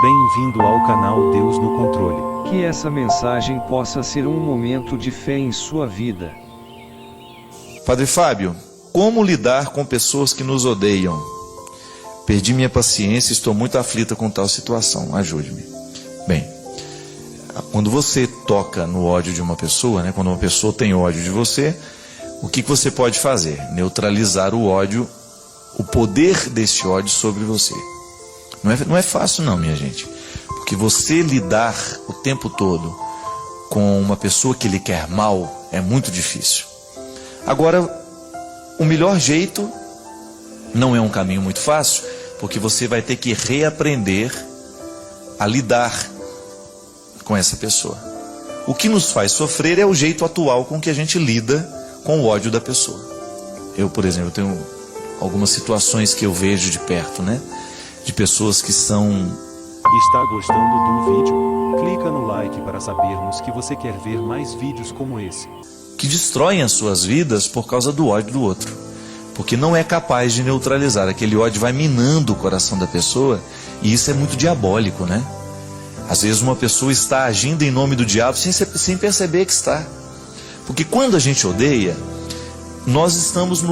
Bem-vindo ao canal Deus no Controle. Que essa mensagem possa ser um momento de fé em sua vida. Padre Fábio, como lidar com pessoas que nos odeiam? Perdi minha paciência e estou muito aflita com tal situação. Ajude-me. Bem, quando você toca no ódio de uma pessoa, quando uma pessoa tem ódio de você, o que você pode fazer? Neutralizar o ódio, o poder desse ódio sobre você. Não é fácil não, minha gente. Porque você lidar o tempo todo com uma pessoa que lhe quer mal é muito difícil. Agora, o melhor jeito não é um caminho muito fácil, porque você vai ter que reaprender a lidar com essa pessoa. O que nos faz sofrer é o jeito atual com que a gente lida com o ódio da pessoa. Eu, por exemplo, tenho algumas situações que eu vejo de perto, de pessoas que são... Está gostando do vídeo? Clica no like para sabermos que você quer ver mais vídeos como esse. que destroem as suas vidas por causa do ódio do outro. Porque não é capaz de neutralizar. Aquele ódio vai minando o coração da pessoa, e isso é muito diabólico, Às vezes uma pessoa está agindo em nome do diabo sem perceber que está. Porque quando a gente odeia, nós estamos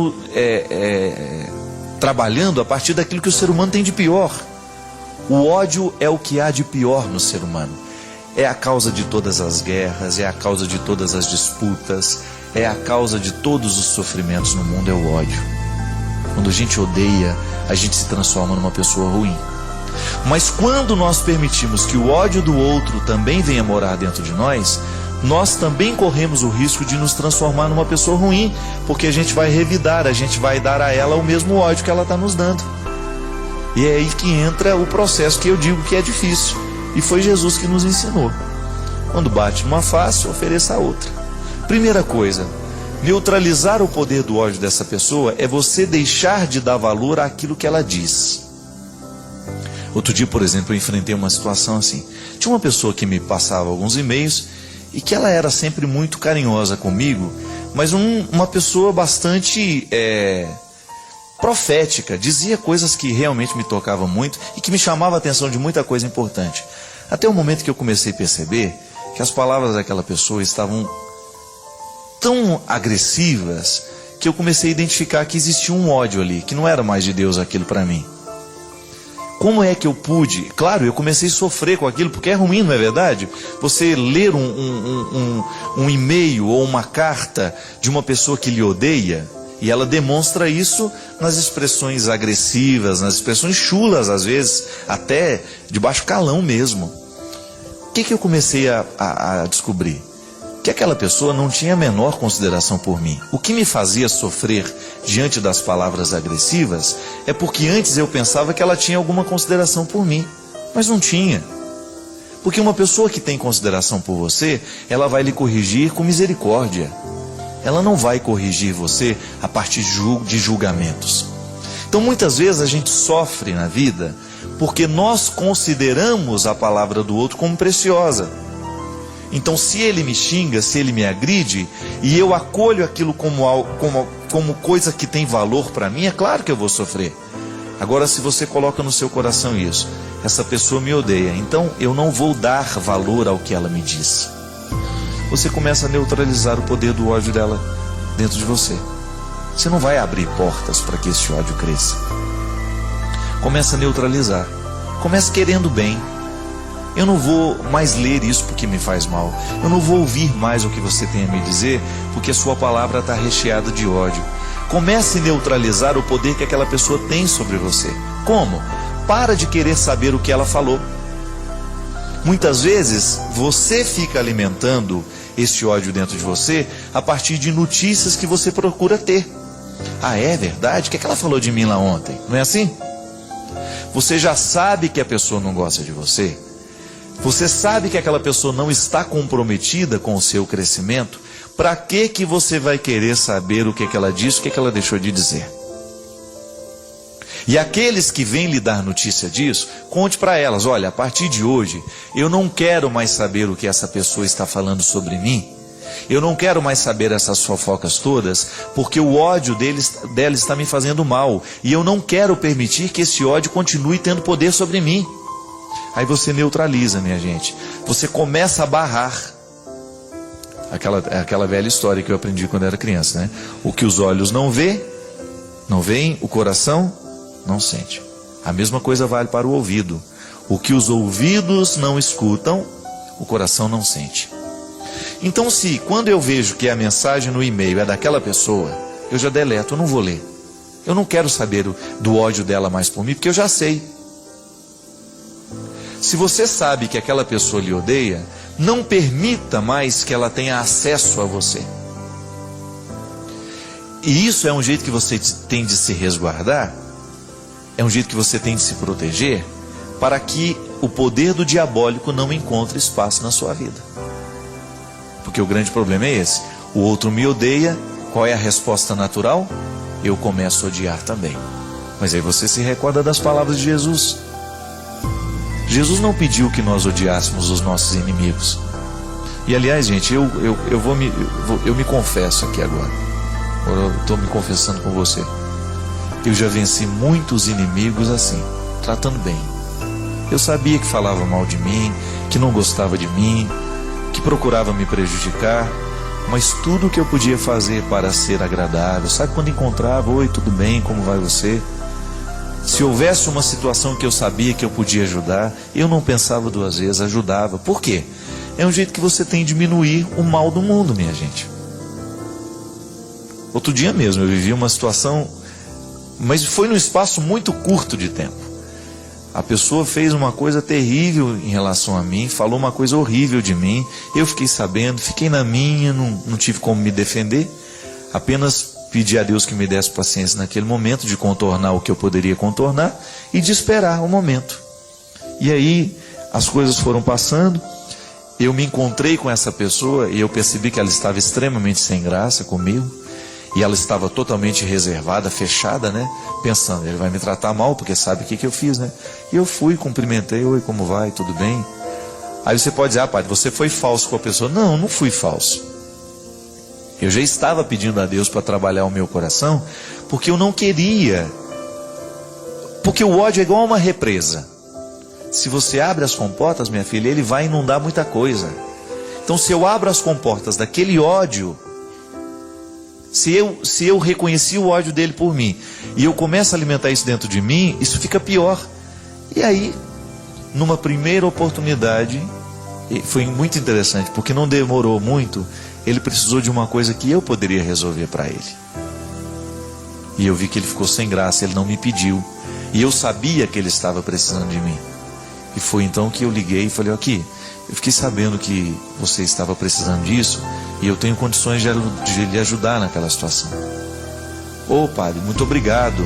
trabalhando a partir daquilo que o ser humano tem de pior. O ódio é o que há de pior no ser humano. É a causa de todas as guerras, é a causa de todas as disputas, é a causa de todos os sofrimentos no mundo, é o ódio. Quando a gente odeia, a gente se transforma numa pessoa ruim. Mas quando nós permitimos que o ódio do outro também venha morar dentro de nós, nós também corremos o risco de nos transformar numa pessoa ruim, porque a gente vai revidar, a gente vai dar a ela o mesmo ódio que ela está nos dando. E é aí que entra o processo que eu digo que é difícil. E foi Jesus que nos ensinou. Quando bate numa face, ofereça a outra. Primeira coisa, neutralizar o poder do ódio dessa pessoa é você deixar de dar valor àquilo que ela diz. Outro dia, por exemplo, eu enfrentei uma situação assim. Tinha uma pessoa que me passava alguns e-mails e que ela era sempre muito carinhosa comigo, mas uma pessoa bastante profética, dizia coisas que realmente me tocavam muito e que me chamavam a atenção de muita coisa importante. Até o momento que eu comecei a perceber que as palavras daquela pessoa estavam tão agressivas que eu comecei a identificar que existia um ódio ali, que não era mais de Deus aquilo para mim. Como é que eu pude? Claro, eu comecei a sofrer com aquilo, porque é ruim, não é verdade? Você ler um e-mail ou uma carta de uma pessoa que lhe odeia, e ela demonstra isso nas expressões agressivas, nas expressões chulas, às vezes, até de baixo calão mesmo. O que eu comecei a descobrir? Que aquela pessoa não tinha a menor consideração por mim. O que me fazia sofrer diante das palavras agressivas é porque antes eu pensava que ela tinha alguma consideração por mim, mas não tinha. Porque uma pessoa que tem consideração por você, ela vai lhe corrigir com misericórdia. Ela não vai corrigir você a partir de julgamentos. Então muitas vezes a gente sofre na vida porque nós consideramos a palavra do outro como preciosa. Então se ele me xinga, se ele me agride, e eu acolho aquilo como coisa que tem valor para mim, é claro que eu vou sofrer. Agora, se você coloca no seu coração isso, essa pessoa me odeia, então eu não vou dar valor ao que ela me diz. Você começa a neutralizar o poder do ódio dela dentro de você. Você não vai abrir portas para que esse ódio cresça. Começa a neutralizar. Começa querendo bem. Eu não vou mais ler isso porque me faz mal. Eu não vou ouvir mais o que você tem a me dizer porque a sua palavra está recheada de ódio. Comece a neutralizar o poder que aquela pessoa tem sobre você. Como? Para de querer saber o que ela falou. Muitas vezes você fica alimentando esse ódio dentro de você a partir de notícias que você procura ter. Ah, é verdade? O que ela falou de mim lá ontem? Não é assim? Você já sabe que a pessoa não gosta de você. Você sabe que aquela pessoa não está comprometida com o seu crescimento. Para que você vai querer saber o que ela disse, o que ela deixou de dizer? E aqueles que vêm lhe dar notícia disso, conte para elas: olha, a partir de hoje, eu não quero mais saber o que essa pessoa está falando sobre mim. Eu não quero mais saber essas fofocas todas, porque o ódio dela está me fazendo mal. E eu não quero permitir que esse ódio continue tendo poder sobre mim. Aí você neutraliza, minha gente. Você começa a barrar. Aquela velha história que eu aprendi quando era criança, né? O que os olhos não veem, o coração não sente. A mesma coisa vale para o ouvido. O que os ouvidos não escutam, o coração não sente. Então, se quando eu vejo que a mensagem no e-mail é daquela pessoa, eu já deleto, eu não vou ler. Eu não quero saber do ódio dela mais por mim, porque eu já sei. Se você sabe que aquela pessoa lhe odeia, não permita mais que ela tenha acesso a você. E isso é um jeito que você tem de se resguardar, é um jeito que você tem de se proteger, para que o poder do diabólico não encontre espaço na sua vida. Porque o grande problema é esse: o outro me odeia, qual é a resposta natural? Eu começo a odiar também. Mas aí você se recorda das palavras de Jesus. Jesus não pediu que nós odiássemos os nossos inimigos. E aliás, gente, eu me confesso aqui agora. Eu estou me confessando com você. Eu já venci muitos inimigos assim, tratando bem. Eu sabia que falava mal de mim, que não gostava de mim, que procurava me prejudicar, mas tudo o que eu podia fazer para ser agradável. Sabe quando encontrava: oi, tudo bem, como vai você? Se houvesse uma situação que eu sabia que eu podia ajudar, eu não pensava duas vezes, ajudava. Por quê? É um jeito que você tem de diminuir o mal do mundo, minha gente. Outro dia mesmo eu vivi uma situação, mas foi num espaço muito curto de tempo. A pessoa fez uma coisa terrível em relação a mim, falou uma coisa horrível de mim, eu fiquei sabendo, fiquei na minha, não tive como me defender, apenas pedi a Deus que me desse paciência naquele momento de contornar o que eu poderia contornar e de esperar o momento. E aí as coisas foram passando, eu me encontrei com essa pessoa e eu percebi que ela estava extremamente sem graça comigo. E ela estava totalmente reservada, fechada, né? Pensando: ele vai me tratar mal porque sabe o que eu fiz, né? E eu fui, cumprimentei: oi, como vai? Tudo bem? Aí você pode dizer: ah, padre, você foi falso com a pessoa. Não, não fui falso. Eu já estava pedindo a Deus para trabalhar o meu coração, porque eu não queria. Porque o ódio é igual a uma represa. Se você abre as comportas, minha filha, ele vai inundar muita coisa. Então, se eu abro as comportas daquele ódio, se eu reconheci o ódio dele por mim, e eu começo a alimentar isso dentro de mim, isso fica pior. E aí, numa primeira oportunidade, foi muito interessante, porque não demorou muito, ele precisou de uma coisa que eu poderia resolver para ele. E eu vi que ele ficou sem graça, ele não me pediu. E eu sabia que ele estava precisando de mim. E foi então que eu liguei e falei: aqui, eu fiquei sabendo que você estava precisando disso, e eu tenho condições de lhe ajudar naquela situação. Ô padre, muito obrigado,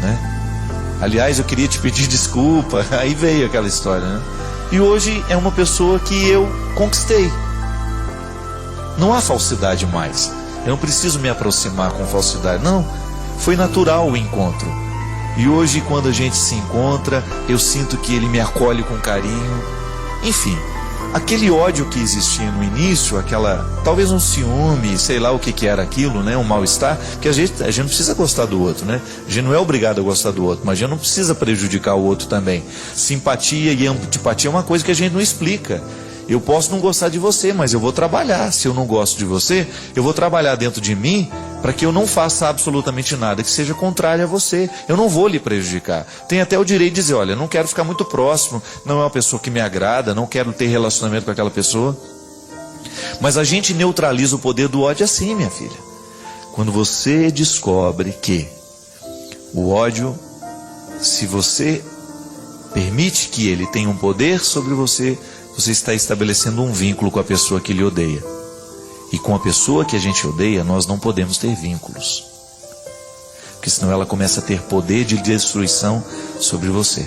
né? Aliás, eu queria te pedir desculpa. Aí veio aquela história, né? E hoje é uma pessoa que eu conquistei. Não há falsidade mais. Eu não preciso me aproximar com falsidade. Não, foi natural o encontro. E hoje, quando a gente se encontra, eu sinto que ele me acolhe com carinho. Enfim, aquele ódio que existia no início, talvez um ciúme, sei lá o que era aquilo, né? Um mal-estar, que a gente não precisa gostar do outro, né? A gente não é obrigado a gostar do outro, mas a gente não precisa prejudicar o outro também. Simpatia e antipatia é uma coisa que a gente não explica. Eu posso não gostar de você, mas eu vou trabalhar. Se eu não gosto de você, eu vou trabalhar dentro de mim para que eu não faça absolutamente nada que seja contrário a você. Eu não vou lhe prejudicar. Tenho até o direito de dizer: olha, não quero ficar muito próximo, não é uma pessoa que me agrada, não quero ter relacionamento com aquela pessoa. Mas a gente neutraliza o poder do ódio assim, minha filha. Quando você descobre que o ódio, se você permite que ele tenha um poder sobre você, você está estabelecendo um vínculo com a pessoa que lhe odeia. E com a pessoa que a gente odeia, nós não podemos ter vínculos. Porque senão ela começa a ter poder de destruição sobre você.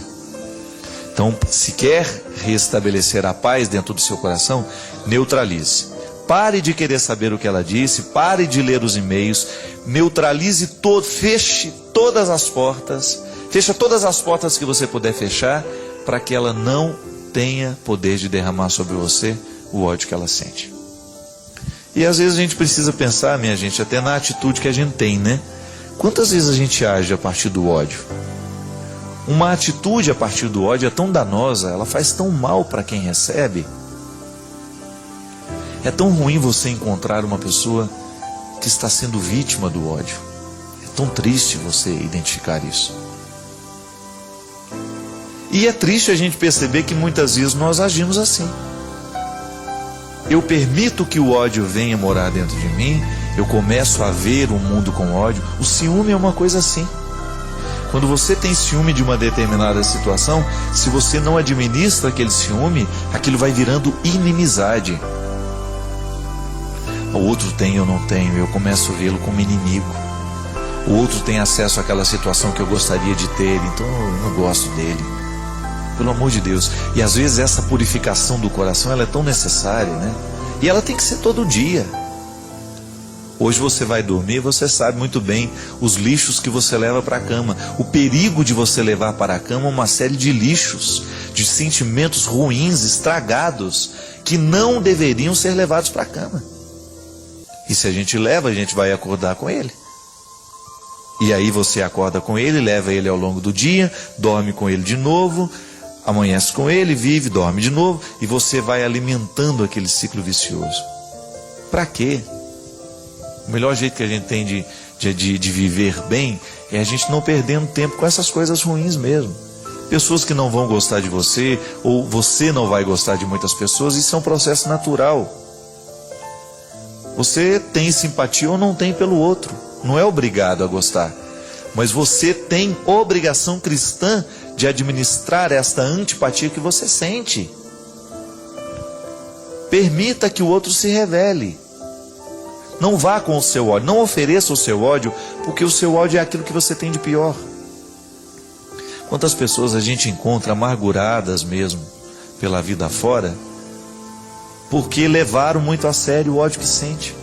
Então, se quer restabelecer a paz dentro do seu coração, neutralize. Pare de querer saber o que ela disse, pare de ler os e-mails, neutralize feche todas as portas, fecha todas as portas que você puder fechar, para que ela não tenha poder de derramar sobre você o ódio que ela sente. E às vezes a gente precisa pensar, minha gente, até na atitude que a gente tem, né? Quantas vezes a gente age a partir do ódio? Uma atitude a partir do ódio é tão danosa, ela faz tão mal para quem recebe. É tão ruim você encontrar uma pessoa que está sendo vítima do ódio. É tão triste você identificar isso. E é triste a gente perceber que muitas vezes nós agimos assim. Eu permito que o ódio venha morar dentro de mim, eu começo a ver o mundo com ódio. O ciúme é uma coisa assim. Quando você tem ciúme de uma determinada situação, se você não administra aquele ciúme, aquilo vai virando inimizade. O outro tem, eu não tenho, eu começo a vê-lo como inimigo. O outro tem acesso àquela situação que eu gostaria de ter, então eu não gosto dele. Pelo amor de Deus. E às vezes essa purificação do coração, ela é tão necessária, né? E ela tem que ser todo dia. Hoje você vai dormir, você sabe muito bem os lixos que você leva para a cama. O perigo de você levar para a cama uma série de lixos, de sentimentos ruins, estragados, que não deveriam ser levados para a cama. E se a gente leva, a gente vai acordar com ele. E aí você acorda com ele, leva ele ao longo do dia, dorme com ele de novo, amanhece com ele, vive, dorme de novo, e você vai alimentando aquele ciclo vicioso. Para quê? O melhor jeito que a gente tem de viver bem é a gente não perdendo tempo com essas coisas ruins mesmo. Pessoas que não vão gostar de você, ou você não vai gostar de muitas pessoas, isso é um processo natural. Você tem simpatia ou não tem pelo outro, não é obrigado a gostar. Mas você tem obrigação cristã de administrar esta antipatia que você sente. Permita que o outro se revele. Não vá com o seu ódio, não ofereça o seu ódio, porque o seu ódio é aquilo que você tem de pior. Quantas pessoas a gente encontra amarguradas mesmo pela vida fora, porque levaram muito a sério o ódio que sente.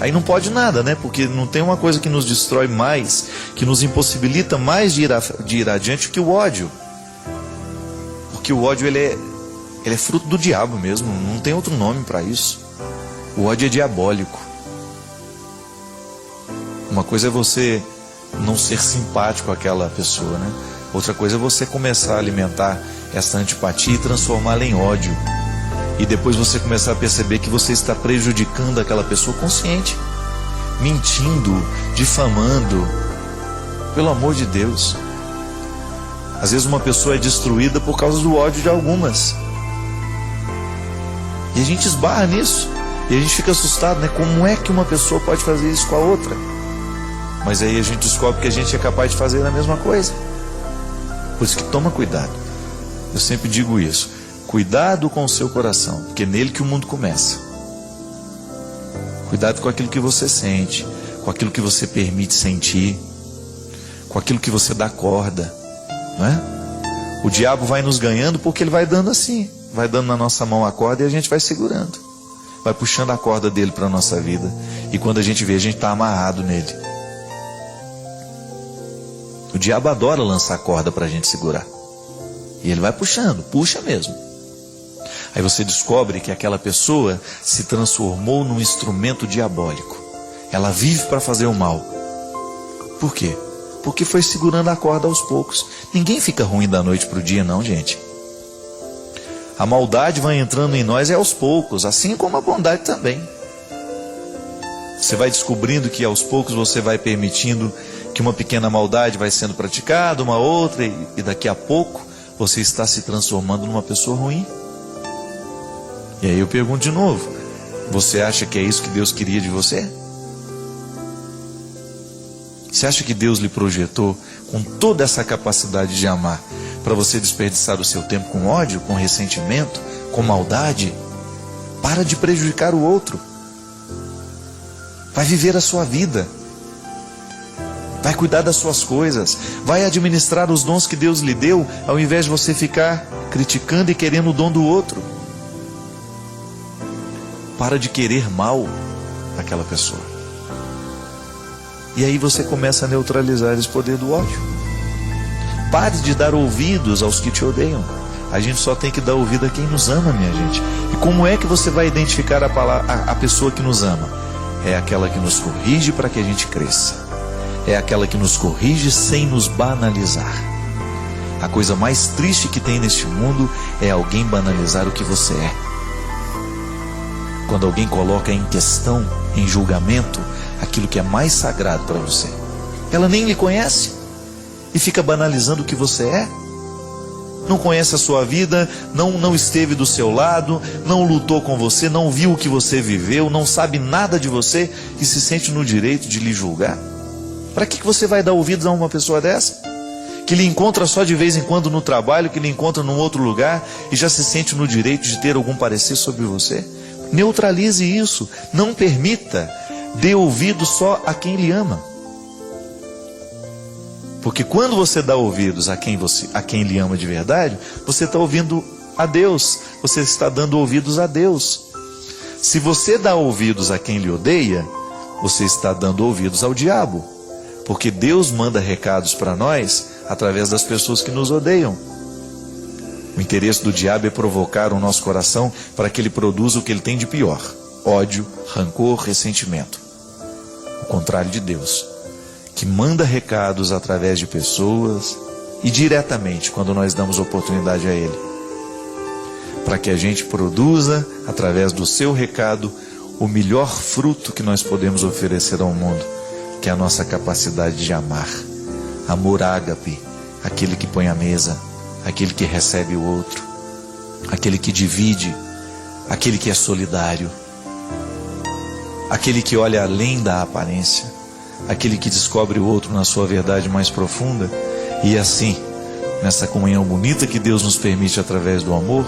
Aí não pode nada, né? Porque não tem uma coisa que nos destrói mais, que nos impossibilita mais de ir adiante que o ódio. Porque o ódio ele é fruto do diabo mesmo, não tem outro nome para isso. O ódio é diabólico. Uma coisa é você não ser simpático àquela pessoa, né? Outra coisa é você começar a alimentar essa antipatia e transformá-la em ódio. E depois você começar a perceber que você está prejudicando aquela pessoa consciente, mentindo, difamando. Pelo amor de Deus. Às vezes uma pessoa é destruída por causa do ódio de algumas. E a gente esbarra nisso. E a gente fica assustado, né? Como é que uma pessoa pode fazer isso com a outra? Mas aí a gente descobre que a gente é capaz de fazer a mesma coisa. Por isso que toma cuidado. Eu sempre digo isso. Cuidado com o seu coração, porque é nele que o mundo começa. Cuidado com aquilo que você sente, com aquilo que você permite sentir, com aquilo que você dá corda, não é? O diabo vai nos ganhando porque ele vai dando assim, vai dando na nossa mão a corda e a gente vai segurando. Vai puxando a corda dele para a nossa vida. E quando a gente vê, a gente está amarrado nele. O diabo adora lançar corda para a gente segurar. E ele vai puxando, puxa mesmo. Aí você descobre que aquela pessoa se transformou num instrumento diabólico. Ela vive para fazer o mal. Por quê? Porque foi segurando a corda aos poucos. Ninguém fica ruim da noite para o dia, não, gente. A maldade vai entrando em nós aos poucos, assim como a bondade também. Você vai descobrindo que aos poucos você vai permitindo que uma pequena maldade vai sendo praticada, uma outra, e daqui a pouco você está se transformando numa pessoa ruim. E aí eu pergunto de novo, você acha que é isso que Deus queria de você? Você acha que Deus lhe projetou com toda essa capacidade de amar para você desperdiçar o seu tempo com ódio, com ressentimento, com maldade? Para de prejudicar o outro. Vai viver a sua vida. Vai cuidar das suas coisas. Vai administrar os dons que Deus lhe deu, ao invés de você ficar criticando e querendo o dom do outro. Para de querer mal àquela pessoa. E aí você começa a neutralizar esse poder do ódio. Pare de dar ouvidos aos que te odeiam. A gente só tem que dar ouvido a quem nos ama, minha gente. E como é que você vai identificar a pessoa que nos ama? É aquela que nos corrige para que a gente cresça. É aquela que nos corrige sem nos banalizar. A coisa mais triste que tem neste mundo é alguém banalizar o que você é. Quando alguém coloca em questão, em julgamento, aquilo que é mais sagrado para você. Ela nem lhe conhece e fica banalizando o que você é. Não conhece a sua vida, não esteve do seu lado, não lutou com você, não viu o que você viveu, não sabe nada de você e se sente no direito de lhe julgar. Para que você vai dar ouvidos a uma pessoa dessa? Que lhe encontra só de vez em quando no trabalho, que lhe encontra num outro lugar e já se sente no direito de ter algum parecer sobre você? Neutralize isso, não permita, dê ouvido só a quem lhe ama. Porque quando você dá ouvidos a quem lhe ama de verdade, você está ouvindo a Deus, você está dando ouvidos a Deus. Se você dá ouvidos a quem lhe odeia, você está dando ouvidos ao diabo. Porque Deus manda recados para nós através das pessoas que nos odeiam. O interesse do diabo é provocar o nosso coração para que ele produza o que ele tem de pior: ódio, rancor, ressentimento. O contrário de Deus, que manda recados através de pessoas e diretamente quando nós damos oportunidade a Ele, para que a gente produza, através do seu recado, o melhor fruto que nós podemos oferecer ao mundo, que é a nossa capacidade de amar. Amor ágape, aquele que põe a mesa, aquele que recebe o outro, aquele que divide, aquele que é solidário, aquele que olha além da aparência, aquele que descobre o outro na sua verdade mais profunda. E assim, nessa comunhão bonita que Deus nos permite através do amor,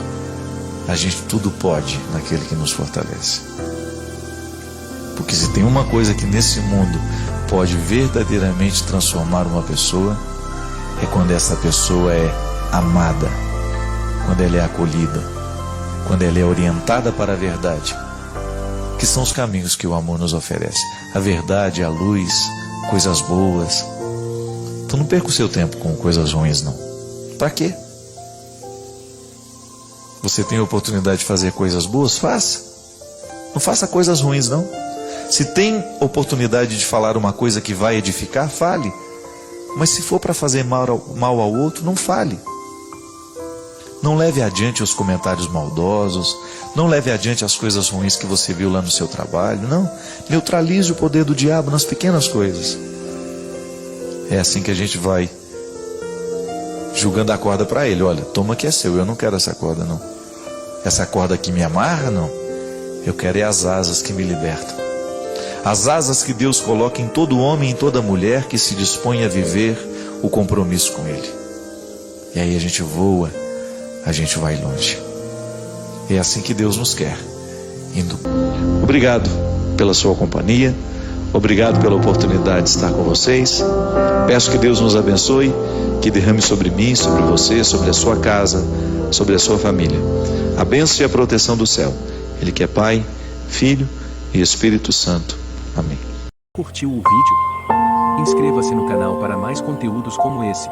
a gente tudo pode naquele que nos fortalece. Porque se tem uma coisa que nesse mundo pode verdadeiramente transformar uma pessoa, é quando essa pessoa é amada, quando ela é acolhida, quando ela é orientada para a verdade, que são os caminhos que o amor nos oferece. A verdade, a luz, coisas boas. Então não perca o seu tempo com coisas ruins, não. Para quê? Você tem a oportunidade de fazer coisas boas? Faça. Não faça coisas ruins, não. Se tem oportunidade de falar uma coisa que vai edificar, fale. Mas se for para fazer mal ao outro, não fale. Não leve adiante os comentários maldosos, não leve adiante as coisas ruins que você viu lá no seu trabalho, não. Neutralize o poder do diabo nas pequenas coisas. É assim que a gente vai julgando a corda para ele. Olha, toma que é seu, eu não quero essa corda, não. Essa corda que me amarra, não. Eu quero é as asas que me libertam. As asas que Deus coloca em todo homem e em toda mulher que se dispõe a viver o compromisso com Ele. E aí a gente voa, a gente vai longe. É assim que Deus nos quer, indo. Obrigado pela sua companhia, obrigado pela oportunidade de estar com vocês. Peço que Deus nos abençoe, que derrame sobre mim, sobre você, sobre a sua casa, sobre a sua família a bênção e a proteção do céu. Ele que é Pai, Filho e Espírito Santo. Amém. Curtiu o vídeo? Inscreva-se no canal para mais conteúdos como esse.